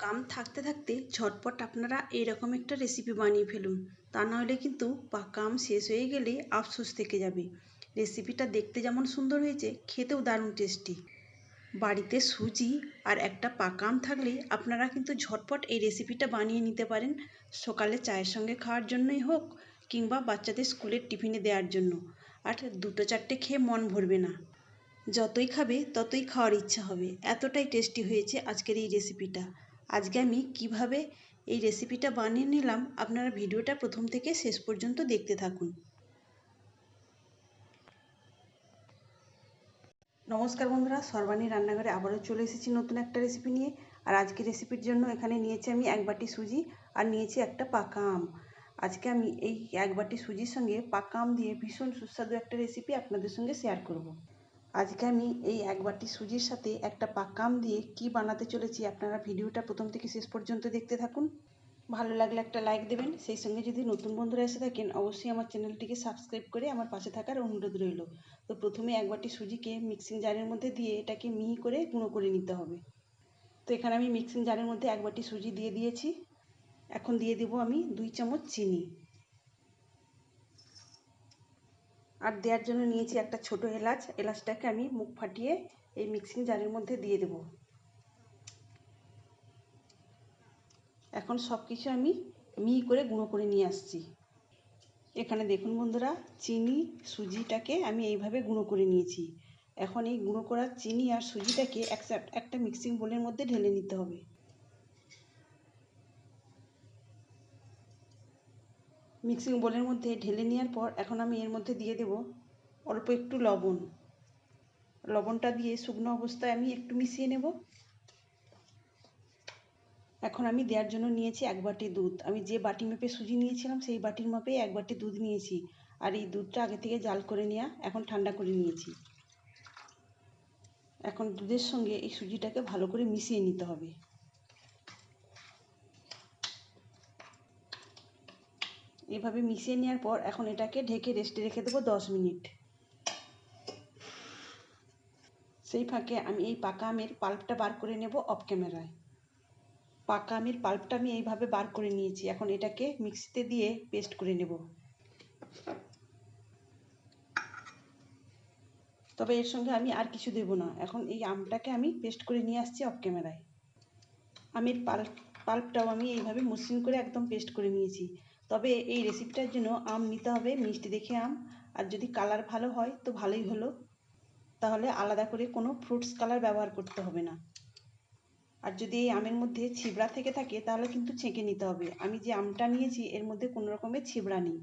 কাম থাকতে থাকতে ঝটপট আপনারা এইরকম একটা রেসিপি বানিয়ে ফেলুন, তা নাহলে কিন্তু পাকা আম শেষ হয়ে গেলে আফসোস থেকে যাবে। রেসিপিটা দেখতে যেমন সুন্দর হয়েছে, খেতেও দারুণ টেস্টি। বাড়িতে সুজি আর একটা পাকা আম থাকলেই আপনারা কিন্তু ঝটপট এই রেসিপিটা বানিয়ে নিতে পারেন। সকালে চায়ের সঙ্গে খাওয়ার জন্যই হোক কিংবা বাচ্চাদের স্কুলের টিফিনে দেওয়ার জন্য। আর দুটো চারটে খেয়ে মন ভরবে না, যতই খাবে ততই খাওয়ার ইচ্ছা হবে। এতটাই টেস্টি হয়েছে আজকের এই রেসিপিটা। আজকে আমি কিভাবে এই রেসিপিটা বানিয়ে নিলাম, আপনারা ভিডিওটা প্রথম থেকে শেষ পর্যন্ত দেখতে থাকুন। নমস্কার বন্ধুরা, সর্বাণী রান্নাঘরে আবারও চলে এসেছি নতুন একটা রেসিপি নিয়ে। আর আজকে রেসিপির জন্য এখানে নিয়েছি আমি 1 বাটি সুজি আর নিয়েছি একটা পাকা আম। আজকে আমি এই 1 বাটি সুজির সঙ্গে পাকা আম দিয়ে ভীষণ সুস্বাদু একটা রেসিপি আপনাদের সঙ্গে শেয়ার করব। আজকে আমি এই 1 বাটি সুজির সাথে একটা পাকা আম দিয়ে কি বানাতে চলেছি, আপনারা ভিডিওটা প্রথম থেকে শেষ পর্যন্ত দেখতে থাকুন। ভালো লাগলে একটা লাইক দেবেন, সেই সঙ্গে যদি নতুন বন্ধুরা এসে থাকেন অবশ্যই আমার চ্যানেলটিকে সাবস্ক্রাইব করে আমার পাশে থাকার অনুরোধ রইল। তো প্রথমে 1 বাটি সুজিকে মিক্সিং জারের মধ্যে দিয়ে এটাকে মিহি করে গুঁড়ো করে নিতে হবে। তো এখানে আমি মিক্সিং জারের মধ্যে 1 বাটি সুজি দিয়ে দিয়েছি। এখন দিয়ে দেবো আমি 2 চামচ চিনি। আর দেওয়ার জন্য নিয়েছি একটা ছোট এলাচ। এলাচটাকে আমি মুখ ফাটিয়ে এই মিক্সিং জারের মধ্যে দিয়ে দেবো। এখন সব কিছু আমি মিহি করে গুঁড়ো করে নিয়ে আসছি। এখানে দেখুন বন্ধুরা, চিনি সুজিটাকে আমি এইভাবে গুঁড়ো করে নিয়েছি। এখন এই গুঁড়ো করা চিনি আর সুজিটাকে একটা মিক্সিং বোলের মধ্যে ঢেলে নিতে হবে। মিক্সিং বোলের মধ্যে ঢেলে নেওয়ার পর এখন আমি এর মধ্যে দিয়ে দেব অল্প একটু লবণ। লবণটা দিয়ে শুকনো অবস্থায় আমি একটু মিশিয়ে নেব। এখন আমি দেওয়ার জন্য নিয়েছি 1 বাটি দুধ। আমি যে বাটি মেপে সুজি নিয়েছিলাম সেই বাটির মাপে 1 বাটি দুধ নিয়েছি। আর এই দুধটা আগে থেকে জাল করে নেওয়া, এখন ঠান্ডা করে নিয়েছি। এখন দুধের সঙ্গে এই সুজিটাকে ভালো করে মিশিয়ে নিতে হবে। এভাবে মিশিয়ে নেওয়ার পর এখন এটাকে ঢেকে রেস্টে রেখে দেবো 10 মিনিট। সেই ফাঁকে আমি এই পাকা আমের পাল্পটা বার করে নেব অফ ক্যামেরায়। পাকা আমের পাল্পটা আমি এইভাবে বার করে নিয়েছি। এখন এটাকে মিক্সিতে দিয়ে পেস্ট করে নেব। তবে এর সঙ্গে আমি আর কিছু দেব না। এখন এই আমটাকে আমি পেস্ট করে নিয়ে আসছি অফ ক্যামেরায়। আমের পাল্পটাও আমি এইভাবে মসৃণ করে একদম পেস্ট করে নিয়েছি। তবে এই রেসিপিটার জন্য আম নিতে হবে মিষ্টি দেখে আম। আর যদি কালার ভালো হয় তো ভালোই হলো, তাহলে আলাদা করে কোনো ফ্রুটস কালার ব্যবহার করতে হবে না। আর যদি এই আমের মধ্যে ছিবড়া থেকে থাকে তাহলে কিন্তু ছেঁকে নিতে হবে। আমি যে আমটা নিয়েছি এর মধ্যে কোনো রকমের ছিবড়া নেই।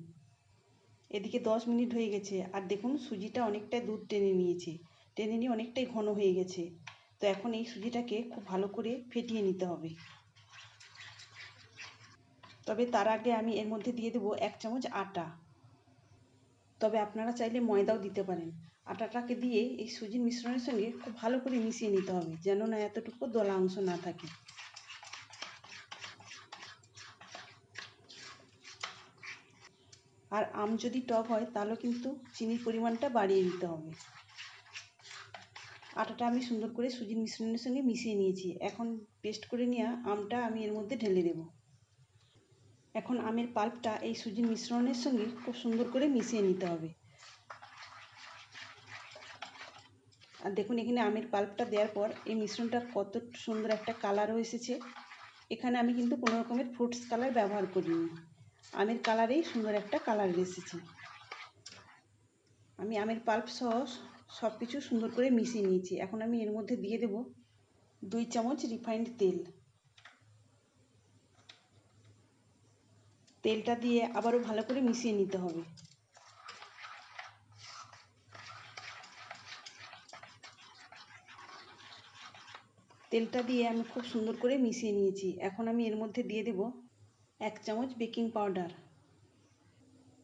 এদিকে 10 মিনিট হয়ে গেছে আর দেখুন সুজিটা অনেকটাই দুধ টেনে নিয়েছে, টেনে নিয়ে অনেকটাই ঘন হয়ে গেছে। তো এখন এই সুজিটাকে খুব ভালো করে ফেটিয়ে নিতে হবে। তবে তার আগে আমি এর মধ্যে দিয়ে দেবো 1 চামচ আটা। তবে আপনারা চাইলে ময়দাও দিতে পারেন। আটাটাকে দিয়ে এই সুজির মিশ্রণের সঙ্গে খুব ভালো করে মিশিয়ে নিতে হবে, যেন না এতটুকু দলা অংশ না থাকে। আর আম যদি টক হয় তাহলে কিন্তু চিনির পরিমাণটা বাড়িয়ে দিতে হবে। আটাটা আমি সুন্দর করে সুজির মিশ্রণের সঙ্গে মিশিয়ে নিয়েছি। এখন পেস্ট করে নেওয়া আমটা আমি এর মধ্যে ঢেলে দেব। এখন আমের পাল্পটা এই সুজির মিশ্রণের সঙ্গে খুব সুন্দর করে মিশিয়ে নিতে হবে। আর দেখুন এখানে আমের পাল্পটা দেওয়ার পর এই মিশ্রণটা কত সুন্দর একটা কালারও এসেছে। এখানে আমি কিন্তু কোনো রকমের ফ্রুটস কালার ব্যবহার করিনি, আমের কালারেই সুন্দর একটা কালার এসেছে। আমি আমের পাল্প সহ সব কিছু সুন্দর করে মিশিয়ে নিয়েছি। এখন আমি এর মধ্যে দিয়ে দেব 2 চামচ রিফাইন্ড তেল। তেলটা দিয়ে আবারও ভালো করে মিশিয়ে নিতে হবে। তেলটা দিয়ে আমি খুব সুন্দর করে মিশিয়ে নিয়েছি। এখন আমি এর মধ্যে দিয়ে দেব 1 চামচ বেকিং পাউডার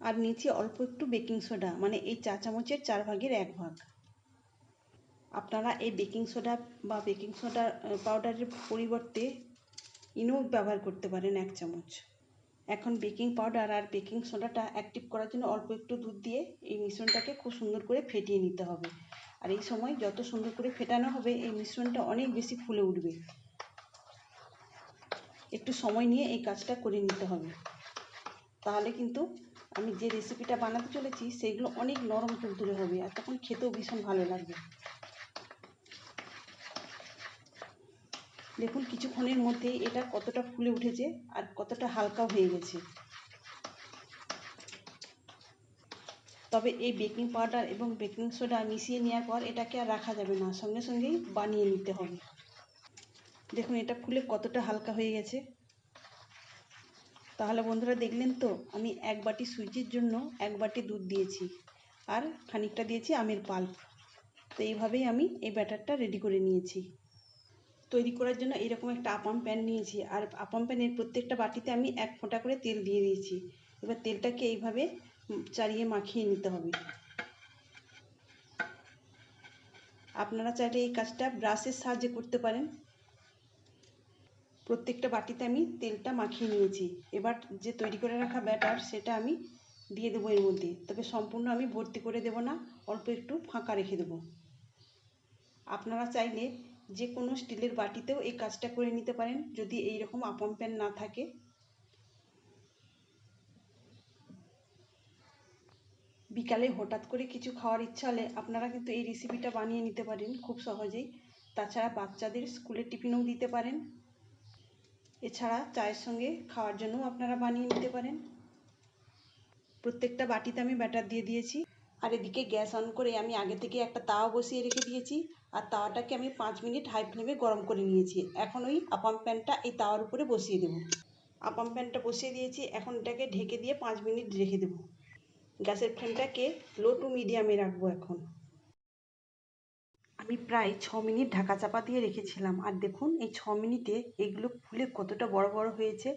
আর নিয়েছি অল্প একটু বেকিং সোডা, মানে এই 4 চামচের 4 ভাগের 1 ভাগ। আপনারা এই বেকিং সোডা বা বেকিং সোডা পাউডারের পরিবর্তে ইনো ব্যবহার করতে পারেন 1 চামচ। এখন বেকিং পাউডার আর বেকিং সোডাটা অ্যাক্টিভ করার জন্য অল্প একটু দুধ দিয়ে এই মিশ্রণটাকে খুব সুন্দর করে ফেটিয়ে নিতে হবে। আর এই সময় যত সুন্দর করে ফেটানো হবে এই মিশ্রণটা অনেক বেশি ফুলে উঠবে। একটু সময় নিয়ে এই কাজটা করে নিতে হবে, তাহলে কিন্তু আমি যে রেসিপিটা বানাতে চলেছি সেগুলো অনেক নরম তুলতুলে হবে আর তখন খেতেও ভীষণ ভালো লাগবে। দেখুন কিছুক্ষণের মধ্যেই এটা কতটা ফুলে উঠেছে আর কতটা হালকা হয়ে গেছে। তবে এই বেকিং পাউডার এবং বেকিং সোডা মিশিয়ে নেওয়ার পর এটাকে আর রাখা যাবে না, সঙ্গে সঙ্গেই বানিয়ে নিতে হবে। দেখুন এটা ফুলে কতটা হালকা হয়ে গেছে। তাহলে বন্ধুরা দেখলেন তো, আমি 1 বাটি সুজির জন্য 1 বাটি দুধ দিয়েছি আর খানিকটা দিয়েছি আমের পাল্প। তো এইভাবেই আমি এই ব্যাটারটা রেডি করে নিয়েছি। তৈরি করার জন্য এরকম একটা আপাম প্যান নিয়েছি আর আপাম প্যানের প্রত্যেকটা বাটিতে আমি 1 ফোঁটা করে তেল দিয়ে দিয়েছি। এবার তেলটাকে এইভাবে চারিয়ে মাখিয়ে নিতে হবে। আপনারা চাইলে এই কাজটা ব্রাশের সাহায্যে করতে পারেন। প্রত্যেকটা বাটিতে আমি তেলটা মাখিয়ে নিয়েছি। এবার যে তৈরি করে রাখা ব্যাটার সেটা আমি দিয়ে দেবো এর মধ্যে, তবে সম্পূর্ণ আমি ভর্তি করে দেব না, অল্প একটু ফাঁকা রেখে দেবো। আপনারা চাইলে যে কোনো স্টিলের বাটিতেও এই কাজটা করে নিতে পারেন যদি এই রকম আপাম প্যান না থাকে। বিকালে হঠাৎ করে কিছু খাওয়ার ইচ্ছা হলে আপনারা কিন্তু এই রেসিপিটা বানিয়ে নিতে পারেন খুব সহজেই। তাছাড়া বাচ্চাদের স্কুলের টিফিনেও দিতে পারেন, এছাড়া চায়ের সঙ্গে খাওয়ার জন্যও আপনারা বানিয়ে নিতে পারেন। প্রত্যেকটা বাটিতে আমি ব্যাটার দিয়ে দিয়েছি আর এদিকে গ্যাস অন করে আমি আগে থেকে একটা তাওয়া বসিয়ে রেখে দিয়েছি আর তাওয়াটাকে আমি 5 মিনিট হাই ফ্লেমে গরম করে নিয়েছি। এখন ওই আপাম প্যানটা এই তাওয়ার উপরে বসিয়ে দেবো। আপাম প্যানটা বসিয়ে দিয়েছি, এখন এটাকে ঢেকে দিয়ে 5 মিনিট রেখে দেবো। গ্যাসের ফ্লেমটাকে লো টু মিডিয়ামে রাখবো। এখন আমি প্রায় 6 মিনিট ঢাকা চাপা দিয়ে রেখেছিলাম আর দেখুন এই 6 মিনিটে এগুলো ফুলে কতটা বড় বড় হয়েছে,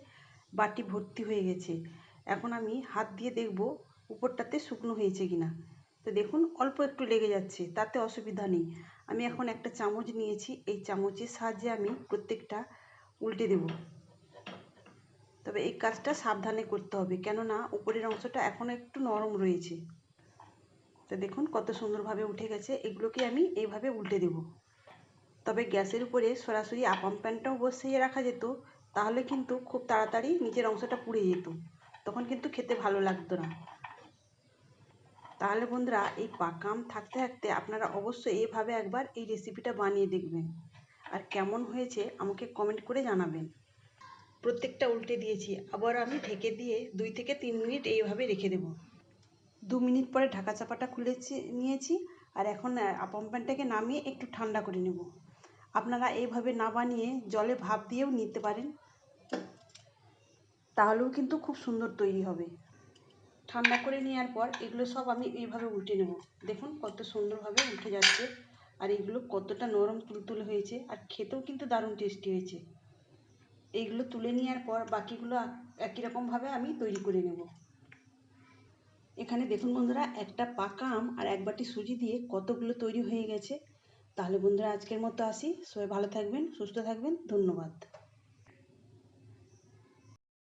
বাটি ভর্তি হয়ে গেছে। এখন আমি হাত দিয়ে দেখব উপরটাতে শুকনো হয়েছে কিনা। তো দেখুন অল্প একটু লেগে যাচ্ছে, তাতে অসুবিধা নেই। আমি এখন একটা চামচ নিয়েছি, এই চামচের সাহায্যে আমি প্রত্যেকটা উল্টে দেব। তবে এই কাজটা সাবধানে করতে হবে, কেননা উপরের অংশটা এখনও একটু নরম রয়েছে। তো দেখুন কত সুন্দরভাবে উঠে গেছে, এগুলোকে আমি এইভাবে উল্টে দেব। তবে গ্যাসের উপরে সরাসরি আপাম প্যানটাও বসিয়ে রাখা যেত, তাহলে কিন্তু খুব তাড়াতাড়ি নিচের অংশটা পুড়ে যেত, তখন কিন্তু খেতে ভালো লাগতো না। তাহলে বন্ধুরা এই পাকা আম থাকতে থাকতে আপনারা অবশ্যই এভাবে একবার এই রেসিপিটা বানিয়ে দেখবেন আর কেমন হয়েছে আমাকে কমেন্ট করে জানাবেন। প্রত্যেকটা উল্টে দিয়েছি, আবার আমি ঢেকে দিয়ে 2 থেকে 3 মিনিট এইভাবে রেখে দেব। 2 মিনিট পরে ঢাকা চাপাটা খুলে নিয়েছি আর এখন আপাম প্যানটাকে নামিয়ে একটু ঠান্ডা করে নেব। আপনারা এইভাবে না বানিয়ে জলে ভাপ দিয়েও নিতে পারেন, তাহলেও কিন্তু খুব সুন্দর তৈরি হবে। ঠান্ডা করে নেওয়ার পর এগুলো সব আমি এইভাবে উল্টে নেব। দেখুন কত সুন্দরভাবে উঠে যাচ্ছে আর এগুলো কতটা নরম তুলতুলে হয়েছে আর খেতেও কিন্তু দারুণ টেস্টি হয়েছে। এইগুলো তুলে নেওয়ার পর বাকিগুলো একই রকমভাবে আমি তৈরি করে নেব। এখানে দেখুন বন্ধুরা, একটা পাকা আম আর 1 বাটি সুজি দিয়ে কতগুলো তৈরি হয়ে গেছে। তাহলে বন্ধুরা আজকের মতো আসি, সবাই ভালো থাকবেন, সুস্থ থাকবেন, ধন্যবাদ।